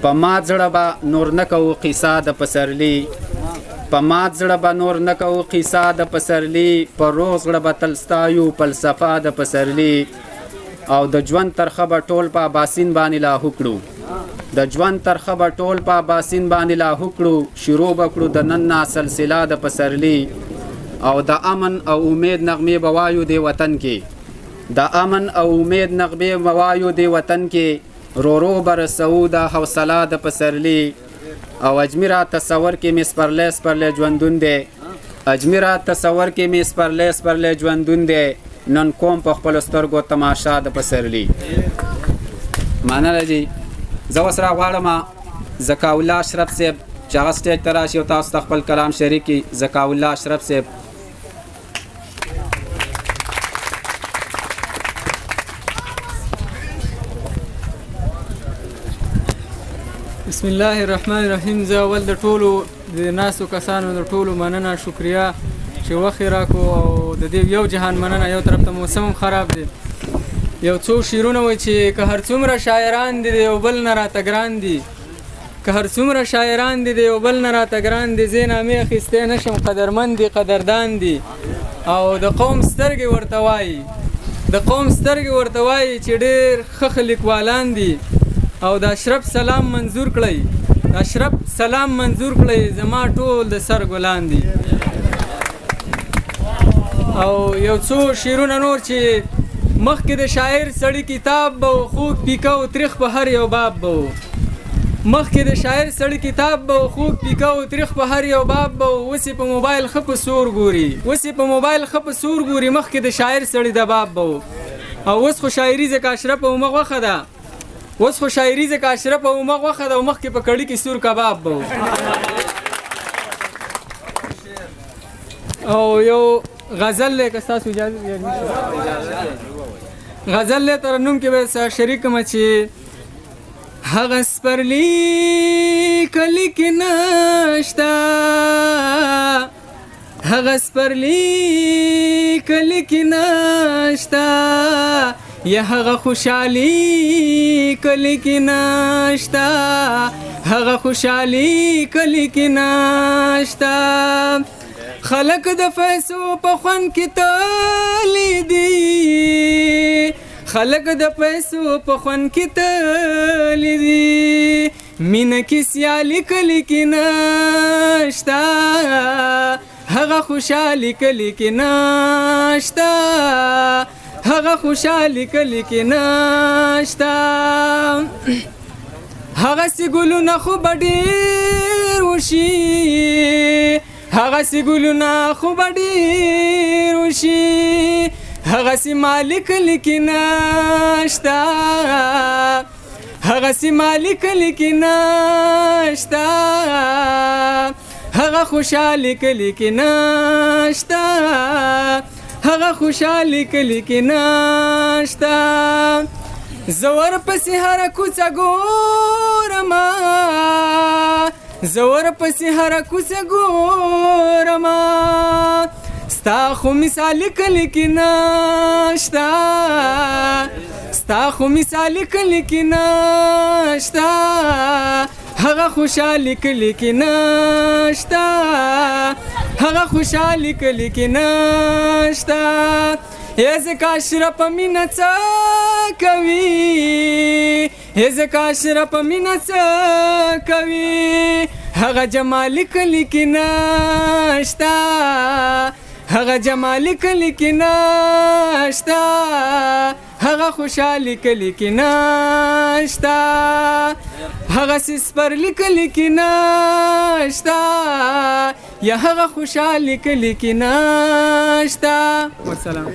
په ما زړه به نور نه کوو قیصه د پسرلي په ما زړه به نور نه کوو قیصه د پسرلي په روغ زړه به تل ستایو فلسفه د پسرلي او د ژوند ترخه به ټول په اباسین باندې لاهو کړو د ژوند ترخه به ټول په اباسین باندې لاهو کړو شروع به کړو د نن نه سلسله د پسرلي او د امن او امید نغمې به وایو د وطن کې د امن او امید نغمې به وایو د وطن کې رو رو برسو د حوصله د پسرلي او اجمیره تصور کې مې سپرلی ژوندون دی اجمیره تصور کې مې سپرلی ژوندون دی نن کوم په خپلو سترګو تماشا د پسرلي. مننه جي. زه اوس راغواړم ذکا الله اشرف صاحب چې هغه سټیج ته راشي او تاسو ته خپل کلام شریک کړي. ذکا الله اشرف صاحب. بسم الله الرحمن الرحیم. زه اول د ټولو د ناسو کسانو د ټولو مننه شکریا چې وخت راکو او د دې یو جهان مننه. یو طرف ته موسم خراب دی، یو څو شعرونه وایي چې که هر څومره شاعران دي د یو بل نه راته ګران دي، که هر څومره شاعران دي د یو بل نه راته ګران دي، زه نامې اخیستی نشم قدرمند دي قدردان دي. او د قوم سترګې ورته وایي، د قوم سترګې ورته وایي چې ډېر ښه لیکوالان دي. او د اشرف سلام منظور کړئ، د اشرف سلام منظور کړئ، زما ټول د سر ګلان دي. او یو څو شعرونه نور چې مخکې د شاعر سړی کتاب به و خوږ پیکه و تریخ په هر یو باب به و، مخکې د شاعر سړی کتاب به و خوږ پیکه و تریخ په هر یو باب به و. اوس یې په موبایل ښه په سور ګوري، اوس یې په موبایل ښه په سور ګوري، مخکې د شاعر سړی د باب به و. او اوس خو شاعري ځکه اشرف او مغ وخه ده، اوس خو شاعري ځکه اشرف او مغ وخه ده او مخکې په کړي کې سور کباب به و. او یو غزل دی که ستاسو اجازه غزل دی ترنم کې به شریک کړم چې هغه سپرلي کلي کې نشته، هغه سپرلي کلي کې نشته، یا هغه خوشحالي کلي کې نشته، هغه خوشحالي کلي کې نشته. خلق د پیسو په خوند کې تللی دي، خلق د پیسو په خوند کې تللی دي، مینه کې سیالي کلي کې نشته، هغه خوشحالي کلي کې نشته، هغه خوشحالي کلي کې نشته. هغسې ګلونه خو به ډېر وشي، هغسې ګلونه خو به ډېر وشي، هغسې مالي کلي کې نشته، هغسې مالي کلي کې نشته، هغه خوشحالي کلي کې نشته، هغه خوشحالي کلي کې نشته. زه ورپسې هره کوڅه ګورمه، زه ورپسې هره کوڅه ګورمه، ستا خو مثالي کلي کې نشته، ستا خو مثالي کلي کې نشته، هغه خوشحالي کلي کې نشته، هغه خوشحالي کلي کې نشته. ای ځکه اشرف مینه څه کوي، ای ځکه اشرف مینه څه کوي، هغه جمالي کلي کې نشته، هغه جمالي کلي کې نشته، هغه خوشحالي کلي کې نشته، هغه سپرلي کلي کې نشته، یا هغه خوشحالي کلي کې نشته. والسلام.